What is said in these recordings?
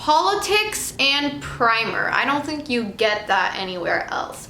Politics and primer. I don't think you get that anywhere else.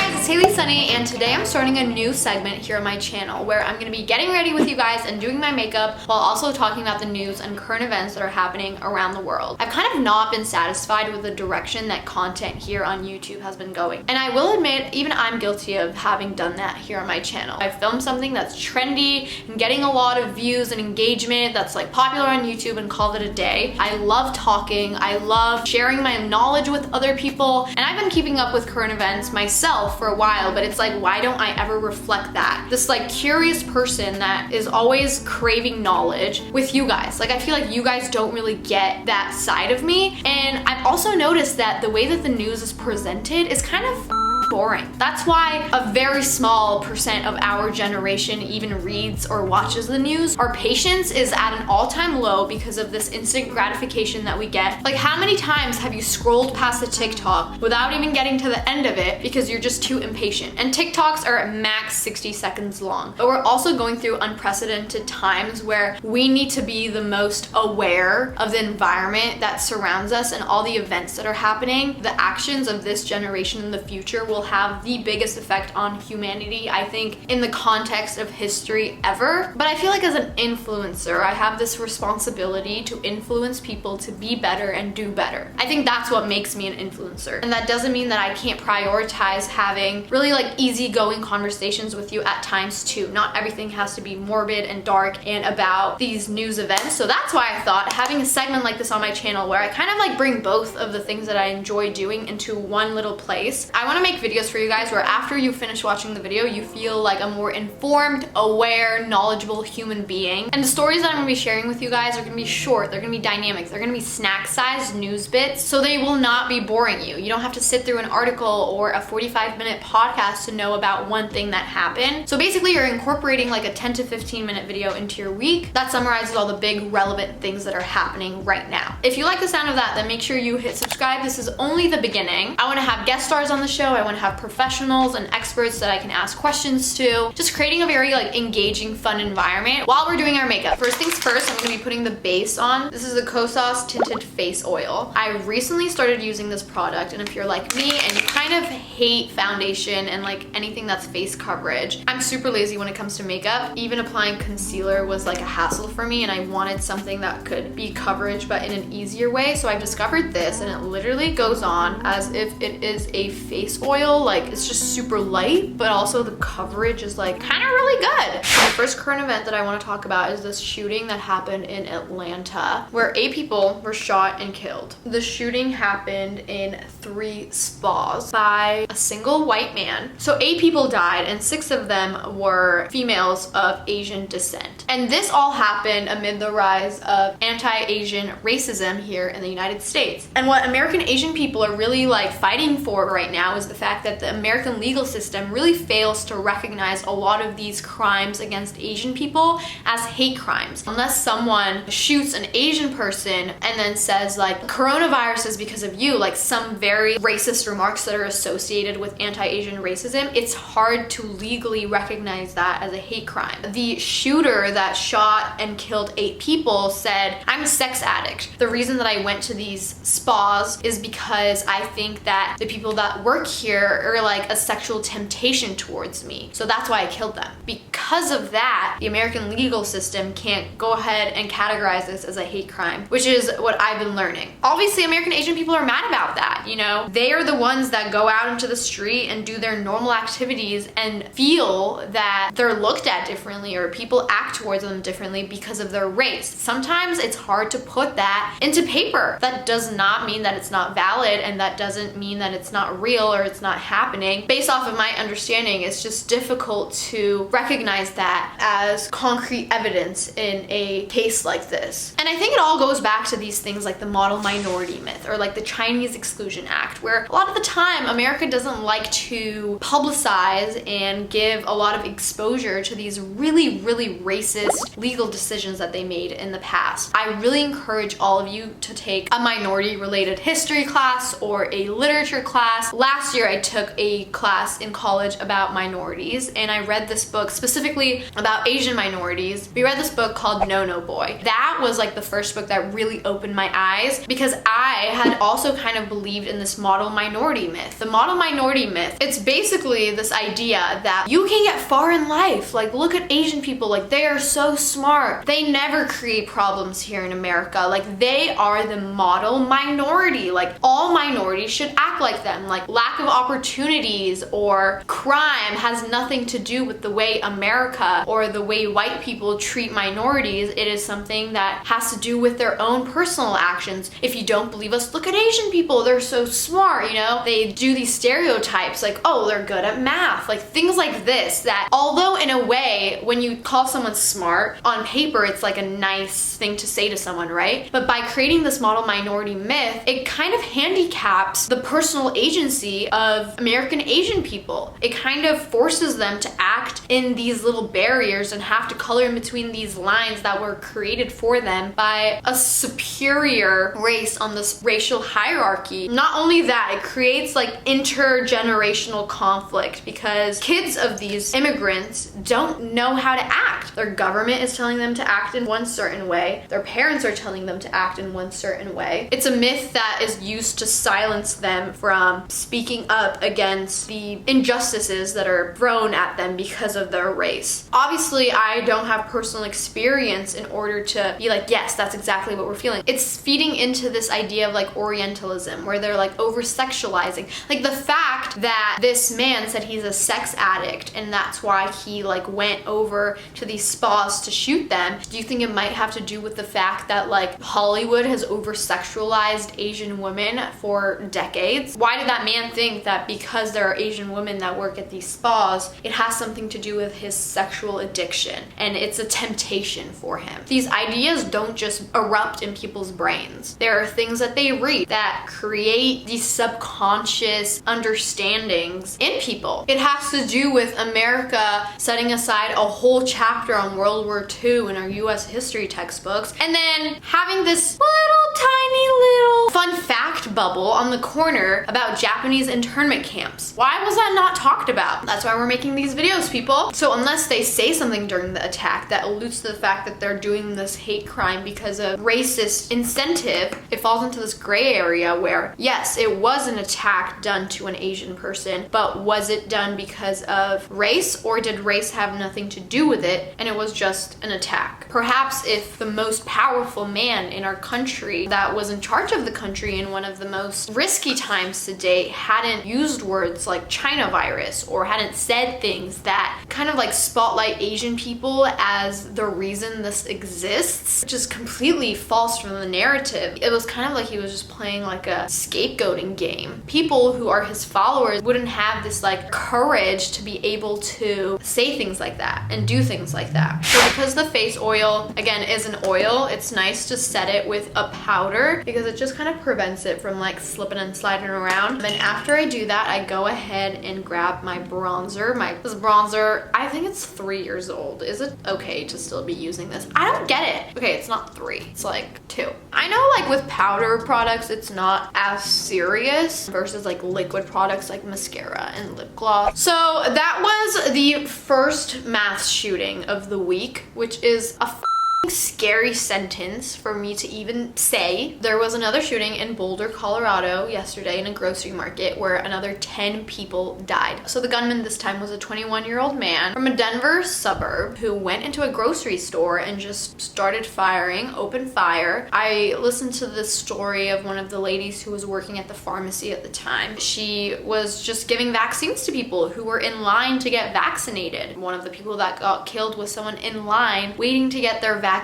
It's Hailey, Sani, and today I'm starting a new segment here on my channel where I'm going to be getting ready with you guys and doing my makeup while also talking about the news and current events that are happening around the world. I've kind of not been satisfied with the direction that content here on YouTube has been going. And I will admit, even I'm guilty of having done that here on my channel. I filmed something that's trendy and getting a lot of views and engagement that's like popular on YouTube and called it a day. I love talking. I love sharing my knowledge with other people. And I've been keeping up with current events myself for a while, but it's like, why don't I ever reflect that? This like curious person that is always craving knowledge with you guys. Like, I feel like you guys don't really get that side of me. And I've also noticed that the way that the news is presented is kind of boring. That's why a very small percent of our generation even reads or watches the news. Our patience is at an all-time low because of this instant gratification that we get. Like, how many times have you scrolled past a TikTok without even getting to the end of it because you're just too impatient? And TikToks are at max 60 seconds long. But we're also going through unprecedented times where we need to be the most aware of the environment that surrounds us and all the events that are happening. The actions of this generation in the future will have the biggest effect on humanity, I think, in the context of history ever. But I feel like as an influencer, I have this responsibility to influence people to be better and do better. I think that's what makes me an influencer. And that doesn't mean that I can't prioritize having really like easygoing conversations with you at times too. Not everything has to be morbid and dark and about these news events. So that's why I thought having a segment like this on my channel where I kind of like bring both of the things that I enjoy doing into one little place. I want to make videos for you guys where after you finish watching the video, you feel like a more informed, aware, knowledgeable human being. And the stories that I'm gonna be sharing with you guys are gonna be short, they're gonna be dynamic, they're gonna be snack-sized news bits, so they will not be boring you. You don't have to sit through an article or a 45-minute podcast to know about one thing that happened. So basically, you're incorporating like a 10 to 15-minute video into your week that summarizes all the big relevant things that are happening right now. If you like the sound of that, then make sure you hit subscribe. This is only the beginning. I wanna have guest stars on the show. I wanna have professionals and experts that I can ask questions to. Just creating a very like engaging, fun environment while we're doing our makeup. First things first, I'm gonna be putting the base on. This is the Kosas Tinted Face Oil. I recently started using this product, and if you're like me and you kind of hate foundation and like anything that's face coverage, I'm super lazy when it comes to makeup. Even applying concealer was like a hassle for me, and I wanted something that could be coverage but in an easier way. So I discovered this, and it literally goes on as if it is a face oil. Like, it's just super light, but also the coverage is like kind of really good. The first current event that I want to talk about is this shooting that happened in Atlanta where 8 people were shot and killed. The shooting happened in 3 spas by a single white man. So 8 people died, and 6 of them were females of Asian descent. And this all happened amid the rise of anti-Asian racism here in the United States. And what American Asian people are really like fighting for right now is the fact that the American legal system really fails to recognize a lot of these crimes against Asian people as hate crimes. Unless someone shoots an Asian person and then says like, coronavirus is because of you, like some very racist remarks that are associated with anti-Asian racism, it's hard to legally recognize that as a hate crime. The shooter that shot and killed 8 people said, "I'm a sex addict. The reason that I went to these spas is because I think that the people that work here are like a sexual temptation towards me. So that's why I killed them." Because of that, the American legal system can't go ahead and categorize this as a hate crime, which is what I've been learning. Obviously, American Asian people are mad about that, you know? They are the ones that go out into the street and do their normal activities and feel that they're looked at differently or people act towards them differently because of their race. Sometimes it's hard to put that into paper. That does not mean that it's not valid, and that doesn't mean that it's not real or it's not happening. Based off of my understanding, it's just difficult to recognize that as concrete evidence in a case like this. And I think it all goes back to these things like the model minority myth or like the Chinese Exclusion Act, where a lot of the time America doesn't like to publicize and give a lot of exposure to these really, really racist legal decisions that they made in the past. I really encourage all of you to take a minority related history class or a literature class. Last year I took a class in college about minorities, and I read this book specifically specifically about Asian minorities. We read this book called No No Boy. That was like the first book that really opened my eyes, because I had also kind of believed in this model minority myth. The model minority myth, it's basically this idea that you can get far in life. Like, look at Asian people, like they are so smart. They never create problems here in America. Like, they are the model minority. Like, all minorities should act like them. Like, lack of opportunities or crime has nothing to do with the way America or the way white people treat minorities. It is something that has to do with their own personal actions. If you don't believe us, look at Asian people. They're so smart, you know? They do these stereotypes like, oh, they're good at math. Like, things like this that, although in a way, when you call someone smart, on paper, it's like a nice thing to say to someone, right? But by creating this model minority myth, it kind of handicaps the personal agency of American Asian people. It kind of forces them to act in these little barriers and have to color in between these lines that were created for them by a superior race on this racial hierarchy. Not only that, it creates like intergenerational conflict because kids of these immigrants don't know how to act. Their government is telling them to act in one certain way. Their parents are telling them to act in one certain way. It's a myth that is used to silence them from speaking up against the injustices that are thrown at them because of their race. Obviously, I don't have personal experience in order to be like, yes, that's exactly what we're feeling. It's feeding into this idea of like Orientalism, where they're like over-sexualizing. Like, the fact that this man said he's a sex addict and that's why he like went over to these spas to shoot them, do you think it might have to do with the fact that like Hollywood has over-sexualized Asian women for decades? Why did that man think that because there are Asian women that work at these spas, it has something to do with his sexual addiction and it's a temptation for him? These ideas don't just erupt in people's brains. There are things that they read that create these subconscious understandings in people. It has to do with America setting aside a whole chapter on World War II in our US history textbooks and then having this tiny little fun fact bubble on the corner about Japanese internment camps. Why was that not talked about? That's why we're making these videos, people. So unless they say something during the attack that alludes to the fact that they're doing this hate crime because of racist incentive, it falls into this gray area where, yes, it was an attack done to an Asian person, but was it done because of race, or did race have nothing to do with it and it was just an attack? Perhaps if the most powerful man in our country that was in charge of the country in one of the most risky times to date hadn't used words like China virus or hadn't said things that kind of like spotlight Asian people as the reason this exists, which is completely false from the narrative. It was kind of like he was just playing like a scapegoating game. People who are his followers wouldn't have this like courage to be able to say things like that and do things like that. So because the face oil, again, is an oil, it's nice to set it with a powder because it just kind of prevents it from like slipping and sliding around. And then after I do that, I go ahead and grab my bronzer. This bronzer, I think it's 3 years old. Is it okay to still be using this? I don't get it. Okay, it's not 3, it's like 2. I know like with powder products, it's not as serious versus like liquid products like mascara and lip gloss. So that was the first mass shooting of the week, which is a scary sentence for me to even say. There was another shooting in Boulder, Colorado yesterday in a grocery market where another 10 people died. So the gunman this time was a 21-year-old man from a Denver suburb who went into a grocery store and just started firing, open fire. I listened to this story of one of the ladies who was working at the pharmacy at the time. She was just giving vaccines to people who were in line to get vaccinated. One of the people that got killed was someone in line waiting to get their vaccine.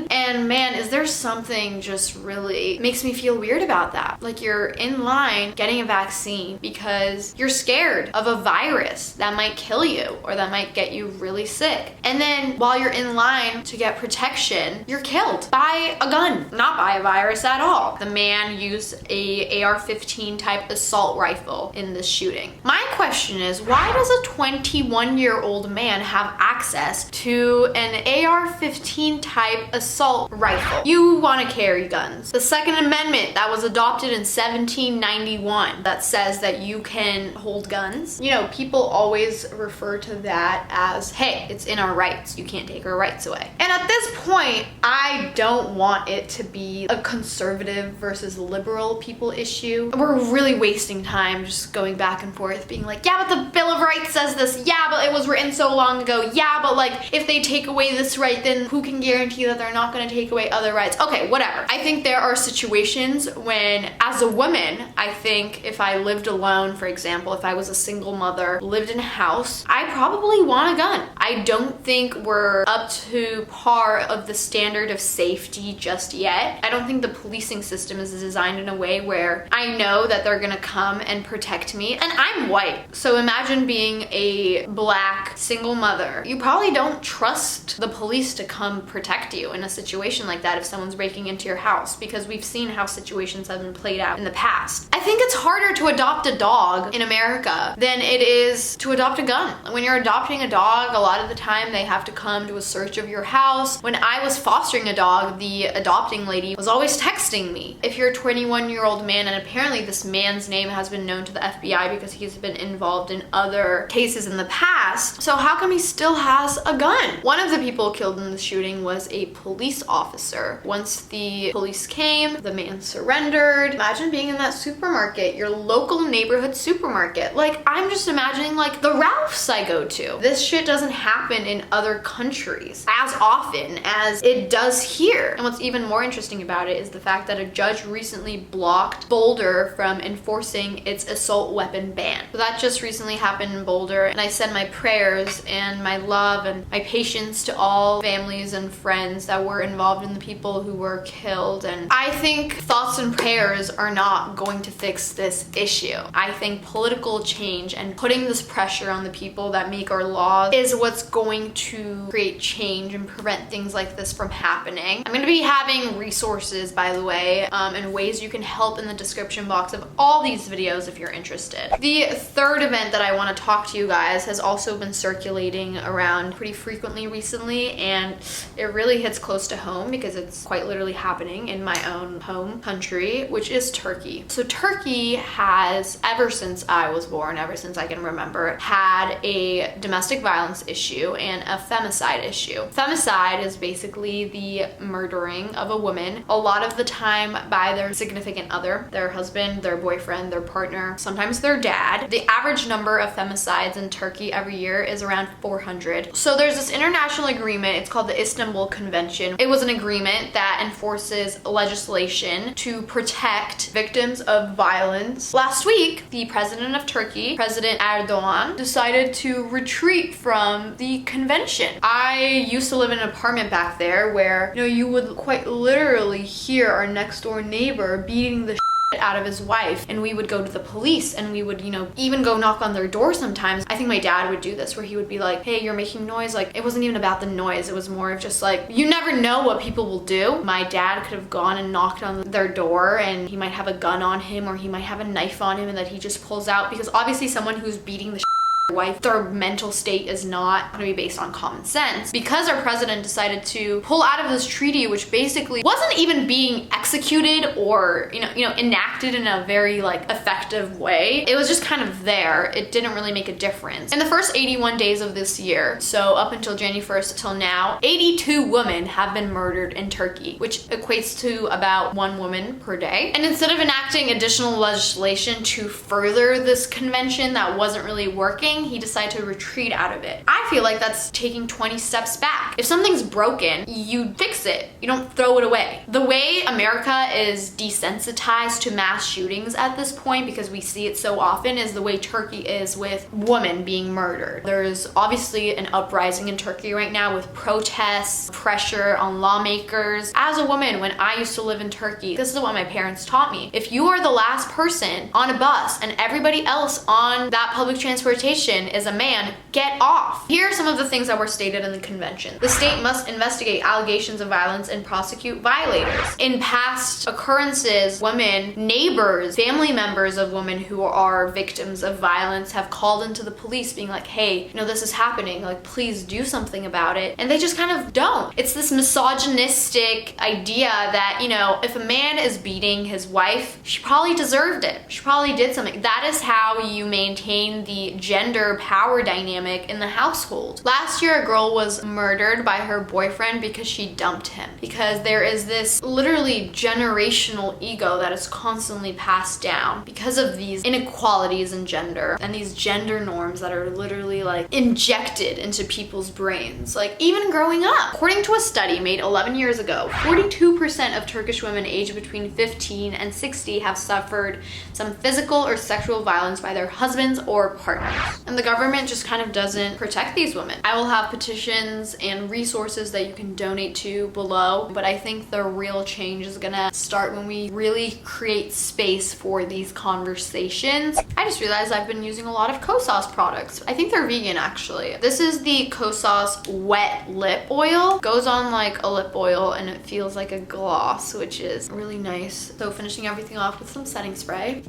And man, is there something just really makes me feel weird about that. Like, you're in line getting a vaccine because you're scared of a virus that might kill you or that might get you really sick. And then while you're in line to get protection, you're killed by a gun, not by a virus at all. The man used a AR-15 type assault rifle in this shooting. My question is, why does a 21-year-old man have access to an AR-15 type type assault rifle. You want to carry guns. The Second Amendment that was adopted in 1791 that says that you can hold guns. You know, people always refer to that as, hey, it's in our rights. You can't take our rights away. And at this point, I don't want it to be a conservative versus liberal people issue. We're really wasting time just going back and forth being like, yeah, but the Bill of Rights says this. Yeah, but it was written so long ago. Yeah, but like if they take away this right, then who can guarantee that they're not going to take away other rights? Okay, whatever. I think there are situations when, as a woman, I think if I lived alone, for example, if I was a single mother, lived in a house, I probably want a gun. I don't think we're up to par of the standard of safety just yet. I don't think the policing system is designed in a way where I know that they're gonna come and protect me. And I'm white, so imagine being a black single mother. You probably don't trust the police to come protect you in a situation like that if someone's breaking into your house, because we've seen how situations have been played out in the past. I think it's harder to adopt a dog in America than it is to adopt a gun. When you're adopting a dog, a lot of the time they have to come to a search of your house. When I was fostering a dog, the adopting lady was always texting me. If you're a 21-year-old man, and apparently this man's name has been known to the FBI because he's been involved in other cases in the past, so how come he still has a gun? One of the people killed in the shooting was a police officer. Once the police came, the man surrendered. Imagine being in that supermarket, your local neighborhood supermarket. Like, I'm just imagining like the Ralphs I go to. This shit doesn't happen in other countries as often as it does here. And what's even more interesting about it is the fact that a judge recently blocked Boulder from enforcing its assault weapon ban. So that just recently happened in Boulder, and I send my prayers and my love and my patience to all families and friends that were involved in the people who were killed. And I think thoughts and prayers are not going to fix this issue. I think political change and putting this pressure on the people that make our laws is what's going to create change and prevent things like this from happening. I'm going to be having resources, by the way, and ways you can help in the description box of all these videos if you're interested. The third event that I want to talk to you guys has also been circulating around pretty frequently recently, and it really hits close to home because it's quite literally happening in my own home country, which is Turkey. So Turkey has, ever since I was born, ever since I can remember, had a domestic violence issue and a femicide issue. Femicide is basically the murdering of a woman, a lot of the time by their significant other, their husband, their boyfriend, their partner, sometimes their dad. The average number of femicides in Turkey every year is around 400. So there's this international agreement, it's called the Istanbul Convention. It was an agreement that enforces legislation to protect victims of violence. Last week, the president of Turkey, President Erdogan, decided to retreat from the convention. I used to live in an apartment back there where, you would quite literally hear our next door neighbor beating the out of his wife, and we would go to the police, and we would, even go knock on their door sometimes. I think my dad would do this where he would be like, hey, you're making noise. Like, it wasn't even about the noise. It was more of just like, you never know what people will do. My dad could have gone and knocked on their door, and he might have a gun on him, or he might have a knife on him, and that he just pulls out, because obviously someone who's beating the wife, their mental state is not going to be based on common sense. Because our president decided to pull out of this treaty, which basically wasn't even being executed or enacted in a very effective way, it was just kind of there. It didn't really make a difference. In the first 81 days of this year, so up until January 1st till now, 82 women have been murdered in Turkey, which equates to about 1 woman per day. And instead of enacting additional legislation to further this convention that wasn't really working, he decided to retreat out of it. I feel like that's taking 20 steps back. If something's broken, you fix it. You don't throw it away. The way America is desensitized to mass shootings at this point, because we see it so often, is the way Turkey is with women being murdered. There's obviously an uprising in Turkey right now with protests, pressure on lawmakers. As a woman, when I used to live in Turkey, this is what my parents taught me. If you are the last person on a bus and everybody else on that public transportation is a man, get off. Here are some of the things that were stated in the convention. The state must investigate allegations of violence and prosecute violators. In past occurrences, women, neighbors, family members of women who are victims of violence have called into the police being like, hey, you know, this is happening, like, please do something about it. And they just kind of don't. It's this misogynistic idea that, you know, if a man is beating his wife, she probably deserved it. She probably did something. That is how you maintain the gender power dynamic in the household. Last year, a girl was murdered by her boyfriend because she dumped him. Because there is this literally generational ego that is constantly passed down because of these inequalities in gender and these gender norms that are literally like injected into people's brains, like even growing up. According to a study made 11 years ago, 42% of Turkish women aged between 15 and 60 have suffered some physical or sexual violence by their husbands or partners. And the government just kind of doesn't protect these women. I will have petitions and resources that you can donate to below, but I think the real change is gonna start when we really create space for these conversations. I just realized I've been using a lot of Kosas products. I think they're vegan actually. This is the Kosas Wet Lip Oil. Goes on like a lip oil and it feels like a gloss, which is really nice. So finishing everything off with some setting spray.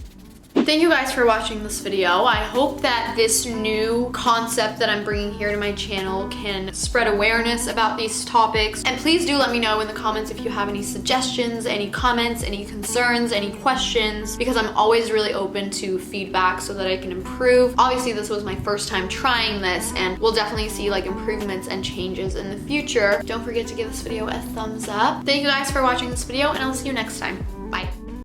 Thank you guys for watching this video. I hope that this new concept that I'm bringing here to my channel can spread awareness about these topics. And please do let me know in the comments if you have any suggestions, any comments, any concerns, any questions, because I'm always really open to feedback so that I can improve. Obviously, this was my first time trying this, and we'll definitely see like improvements and changes in the future. Don't forget to give this video a thumbs up. Thank you guys for watching this video, and I'll see you next time.